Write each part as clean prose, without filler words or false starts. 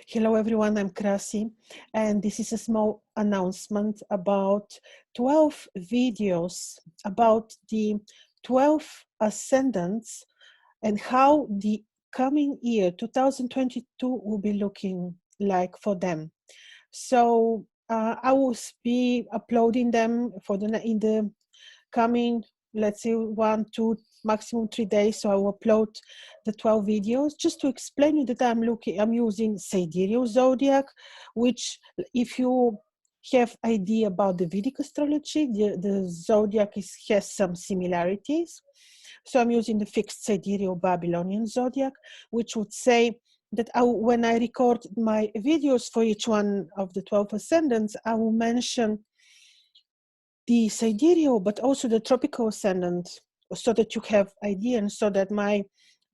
Hello everyone, I'm Krasi, and this is a small announcement about 12 videos about the 12 ascendants and how the coming year 2022 will be looking like for them. So I will be uploading them in the coming, let's say 1, 2, maximum 3 days. So I will upload the 12 videos just to explain you that I'm using sidereal zodiac, which if you have idea about the Vedic astrology, the zodiac has some similarities. So I'm using the fixed sidereal Babylonian zodiac, which would say that when I record my videos for each one of the 12 ascendants, I will mention the sidereal, but also the tropical ascendant, so that you have idea and so that my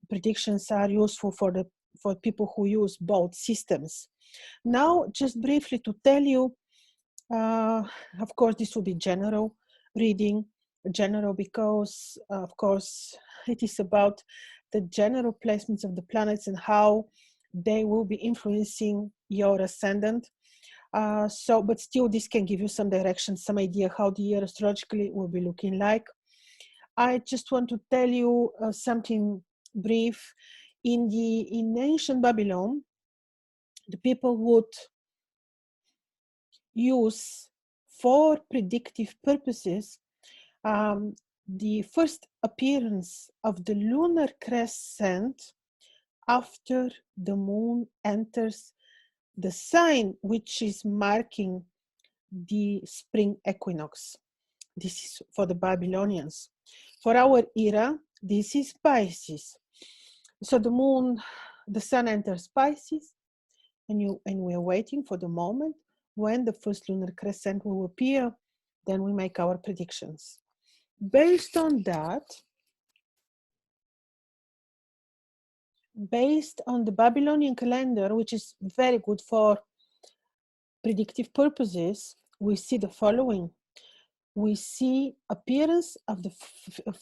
predictions are useful for people who use both systems. Now, just briefly to tell you, of course, this will be general reading, general because, of course, it is about the general placements of the planets and how they will be influencing your ascendant. But still, this can give you some direction, some idea how the year astrologically will be looking like. I just want to tell you something brief. In ancient Babylon, the people would use for predictive purposes the first appearance of the lunar crescent after the moon enters the sign which is marking the spring equinox. This is for the Babylonians. For our era, this is Pisces. So the sun enters Pisces, and we're waiting for the moment when the first lunar crescent will appear. Then we make our predictions. Based on that, based on the Babylonian calendar, which is very good for predictive purposes, we see the following. We see appearance of the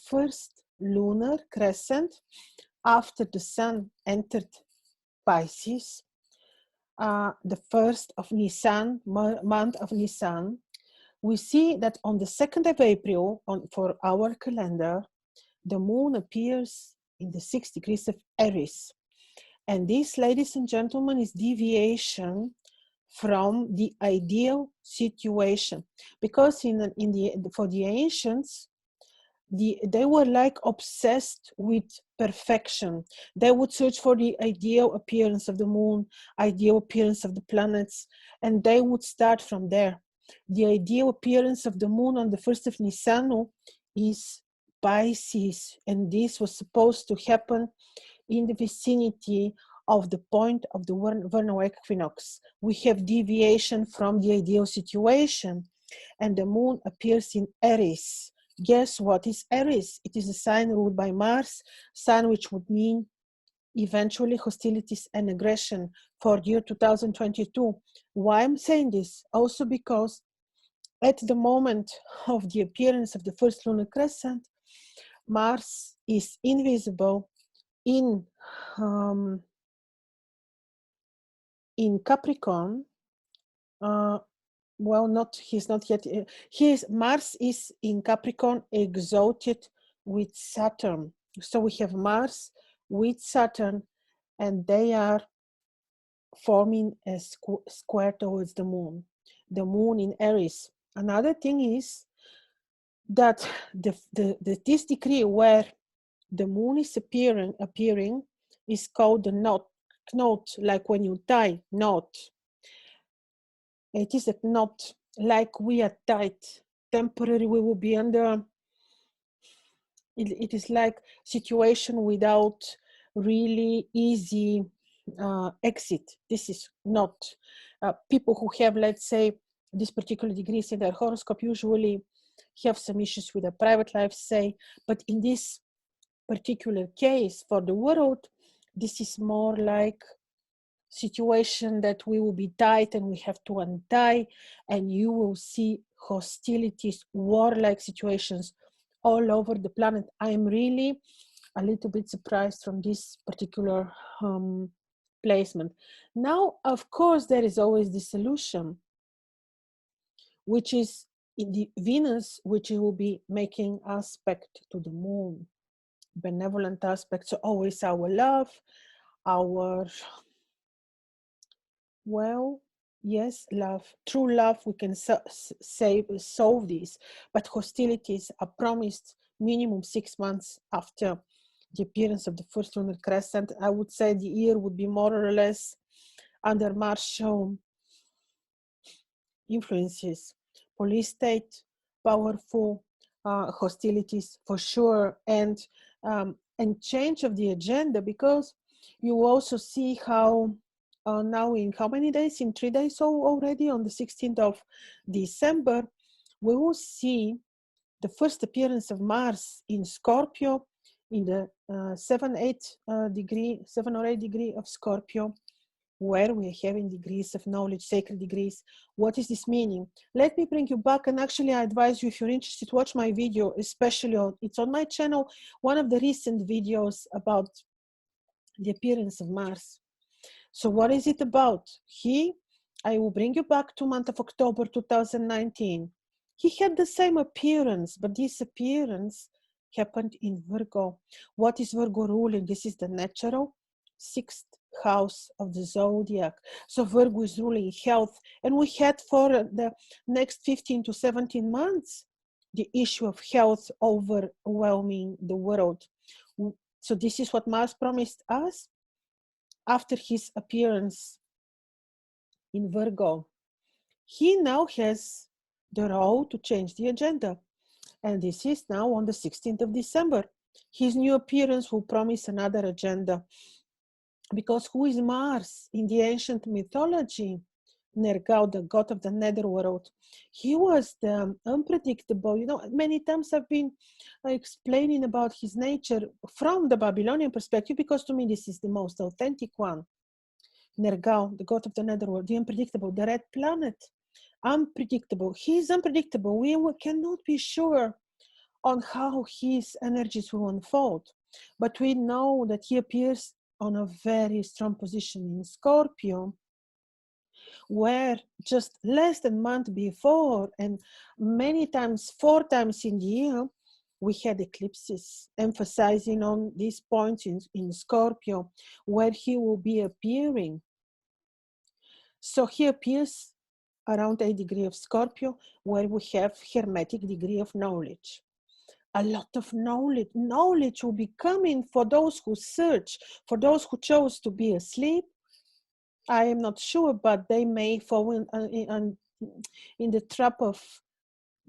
first lunar crescent after the sun entered Pisces, the first of Nisan, month of Nisan. We see that on the 2nd of April, for our calendar, the moon appears in the 6 degrees of Aries. And this, ladies and gentlemen, is deviation from the ideal situation, because for the ancients, they were like obsessed with perfection. They would search for the ideal appearance of the moon, ideal appearance of the planets, and they would start from there. The ideal appearance of the moon on the 1st of Nisan is Pisces, and this was supposed to happen in the vicinity of the point of the vernal equinox. We have deviation from the ideal situation, and the moon appears in Aries. Guess what is Aries? It is a sign ruled by Mars, sign which would mean eventually hostilities and aggression for year 2022. Why I'm saying this? Also because at the moment of the appearance of the first lunar crescent, Mars is invisible in Capricorn. He's not yet. Mars is in Capricorn, exalted with Saturn. So we have Mars with Saturn, and they are forming a square towards the moon in Aries. Another thing is that this degree where the moon is appearing is called the knot, like when you tie knot. It is a knot, like we are tight. Temporarily, we will be under. It is like situation without really easy exit. This is not. People who have, let's say, this particular degrees in their horoscope usually have some issues with their private life, say, but in this particular case for the world, this is more like situation that we will be tight and we have to untie, and you will see hostilities, warlike situations all over the planet. I am really a little bit surprised from this particular placement. Now, of course, there is always the solution, which is in the Venus, which will be making aspect to the moon, benevolent aspect. So always our love, our, well, yes, love, true love, we can solve this, but hostilities are promised minimum 6 months after the appearance of the first lunar crescent. I would say the year would be more or less under Martial influences, police state, powerful, hostilities for sure, and change of the agenda, because you also see how now in how many days? In 3 days, so already on the 16th of December, we will see the first appearance of Mars in Scorpio in the 7 or 8 degree of Scorpio, where we are having degrees of knowledge, sacred degrees. What is this meaning? Let me bring you back, and actually I advise you, if you're interested, watch my video, especially it's on my channel, one of the recent videos about the appearance of Mars. So what is it about? I will bring you back to month of October 2019. He had the same appearance, but this appearance happened in Virgo. What is Virgo ruling? This is the natural 6th house of the zodiac. So Virgo is ruling health, and we had for the next 15 to 17 months the issue of health overwhelming the world. So this is what Mars promised us after his appearance in Virgo. He now has the role to change the agenda, and this is now on the 16th of December. His new appearance will promise another agenda, because who is Mars in the ancient mythology? Nergal, the god of the netherworld. He was the unpredictable. You know, many times I've been explaining about his nature from the Babylonian perspective, because to me this is the most authentic one. Nergal, the god of the netherworld, the unpredictable, the red planet, unpredictable. He is unpredictable. We cannot be sure on how his energies will unfold, but we know that he appears on a very strong position in Scorpio, where just less than a month before, and many times, 4 times in the year, we had eclipses, emphasizing on these points in Scorpio, where he will be appearing. So he appears around 8 degree of Scorpio, where we have hermetic degree of knowledge. A lot of knowledge will be coming for those who search, for those who chose to be asleep. I am not sure, but they may fall in the trap of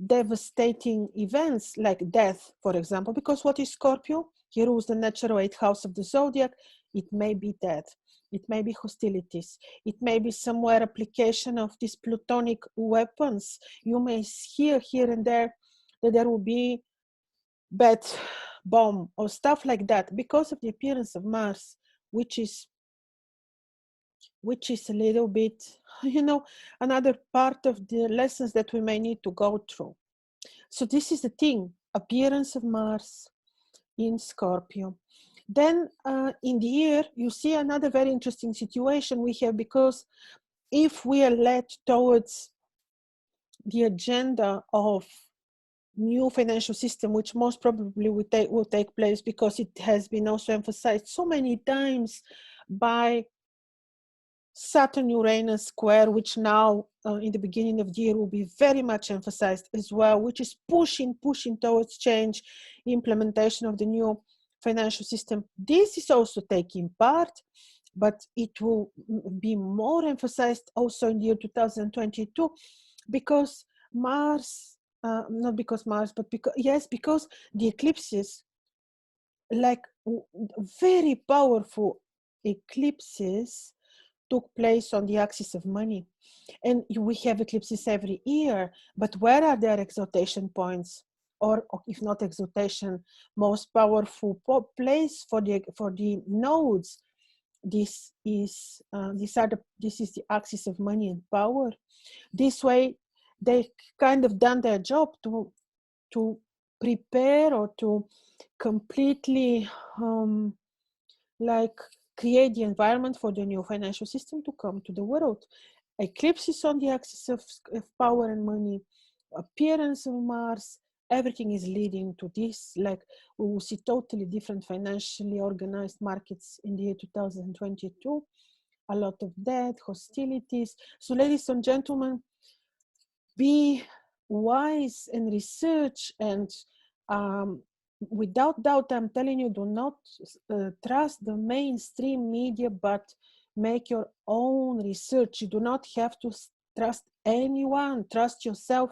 devastating events like death, for example, because what is Scorpio? He rules the natural 8th house of the zodiac. It may be death. It may be hostilities. It may be somewhere application of these plutonic weapons. You may hear here and there that there will be bad bomb or stuff like that, because of the appearance of Mars, which is a little bit, you know, another part of the lessons that we may need to go through. So this is the thing, appearance of Mars in Scorpio. Then in the year, you see another very interesting situation we have, because if we are led towards the agenda of new financial system, which most probably will take place, because it has been also emphasized so many times by Saturn-Uranus square, which now in the beginning of the year will be very much emphasized as well, which is pushing towards change, implementation of the new financial system. This is also taking part, but it will be more emphasized also in the year 2022, because Mars, not because Mars, but because the eclipses, like very powerful eclipses, took place on the axis of money. And we have eclipses every year, but where are their exaltation points? Or if not exaltation, most powerful place for the nodes. This is the axis of money and power. This way, they kind of done their job to prepare or to completely create the environment for the new financial system to come to the world. Eclipses on the axis of power and money, appearance of Mars, everything is leading to this. Like we will see totally different financially organized markets in the year 2022. A lot of debt, hostilities. So ladies and gentlemen, be wise and research, and without doubt, I'm telling you, do not trust the mainstream media, but make your own research. You do not have to trust anyone. Trust yourself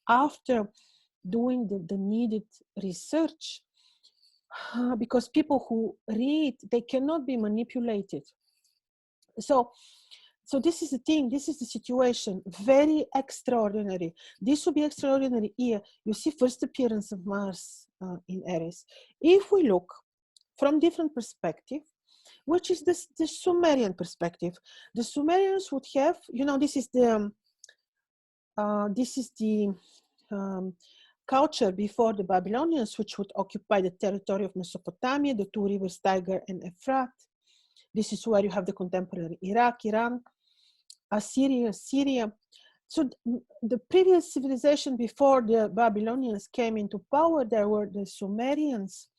after doing the needed research, because people who read, they cannot be manipulated. So this is the thing, this is the situation, very extraordinary. This will be extraordinary year. You see first appearance of Mars in Aries. If we look from different perspective, which is the Sumerian perspective, the Sumerians would have, you know, this is the culture before the Babylonians, which would occupy the territory of Mesopotamia, the two rivers Tigris and Euphrates. This is where you have the contemporary Iraq, Iran, Assyria, Syria. So the previous civilization before the Babylonians came into power, there were the Sumerians.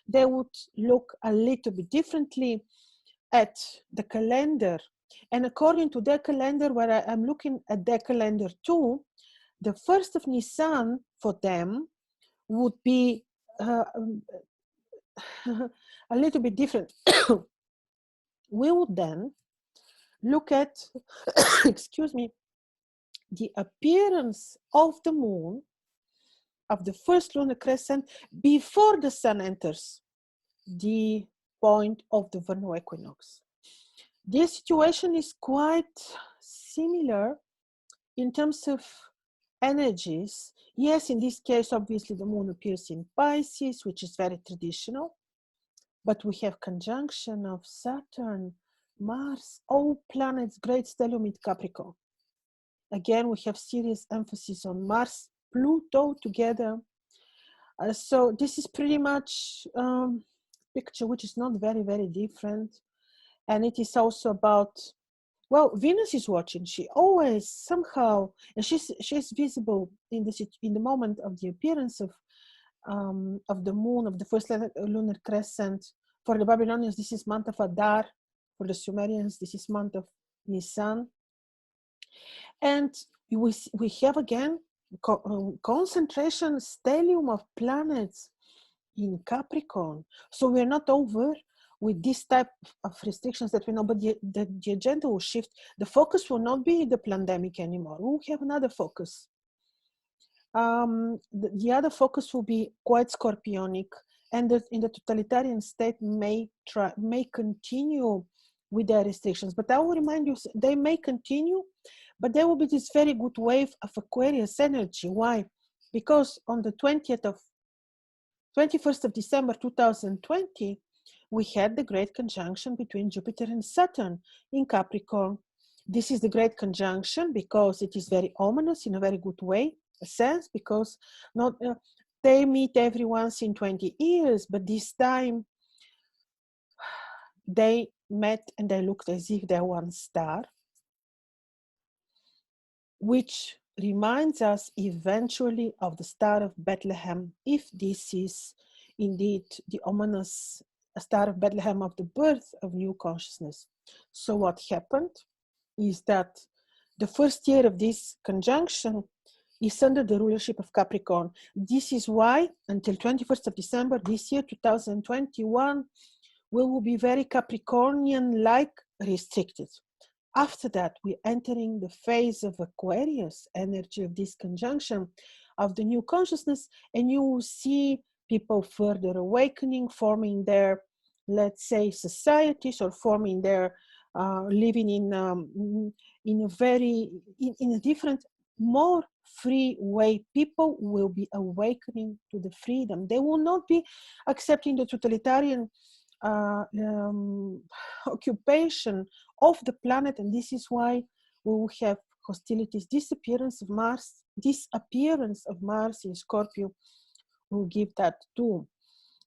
They would look a little bit differently at the calendar. And according to their calendar, where I'm looking at their calendar too, the 1st of Nisan for them would be a little bit different. We would then look at, excuse me, the appearance of the moon, of the first lunar crescent, before the sun enters the point of the vernal equinox. This situation is quite similar in terms of energies. Yes, in this case, obviously the moon appears in Pisces, which is very traditional, but we have conjunction of Saturn, Mars, all planets, great stellium in Capricorn. Again, we have serious emphasis on Mars, Pluto together. So this is pretty much picture which is not very, very different. And it is also about, well, Venus is watching. She always somehow, and she's visible in the moment of the appearance of the moon, of the first lunar crescent. For the Babylonians, this is month of Adar. For the Sumerians, this is month of Nisan. And we have again concentration stellium of planets in Capricorn. So we're not over with this type of restrictions that we know, but the agenda will shift. The focus will not be the pandemic anymore. We'll have another focus. The other focus will be quite scorpionic, and in the totalitarian state may continue with their restrictions. But I will remind you, they may continue, but there will be this very good wave of Aquarius energy. Why? Because on the 21st of December 2020, we had the great conjunction between Jupiter and Saturn in Capricorn. This is the great conjunction because it is very ominous in a very good way, a sense, because they meet every once in 20 years, but this time they met and they looked as if they're one star, which reminds us eventually of the Star of Bethlehem, if this is indeed the ominous Star of Bethlehem of the birth of new consciousness. So what happened is that the first year of this conjunction is under the rulership of Capricorn. This is why until 21st of December this year, 2021, we will be very Capricornian-like restricted. After that, we're entering the phase of Aquarius energy of this conjunction of the new consciousness, and you will see people further awakening, forming their, let's say, societies, or forming their living in a different, more free way. People will be awakening to the freedom. They will not be accepting the totalitarian occupation of the planet, and this is why we will have hostilities. Disappearance of Mars in Scorpio will give that too.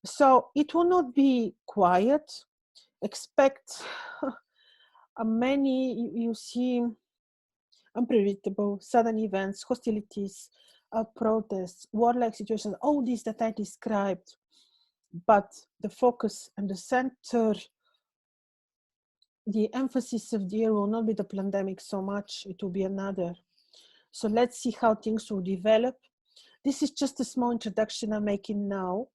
So it will not be quiet. expect many, you see, unpredictable, sudden events, hostilities, protests, warlike situations, all these that I described. But the focus and the center, the emphasis of the year will not be the pandemic so much, it will be another. So let's see how things will develop. This is just a small introduction I'm making now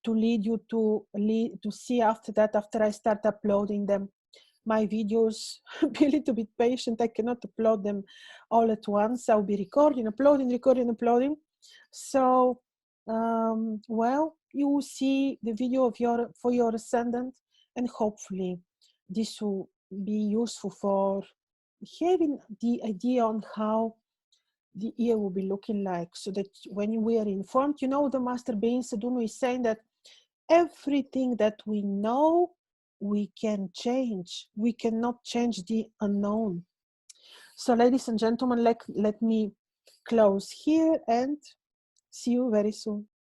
to lead you to see after that, after I start uploading them, my videos. Be a little bit patient. I cannot upload them all at once. I'll be recording, uploading. So, well, you will see the video of for your ascendant, and hopefully this will be useful for having the idea on how the year will be looking like, so that when we are informed, you know, the Master Being Sadhguru is saying that everything that we know, we can change. We cannot change the unknown. So ladies and gentlemen, let me close here and see you very soon.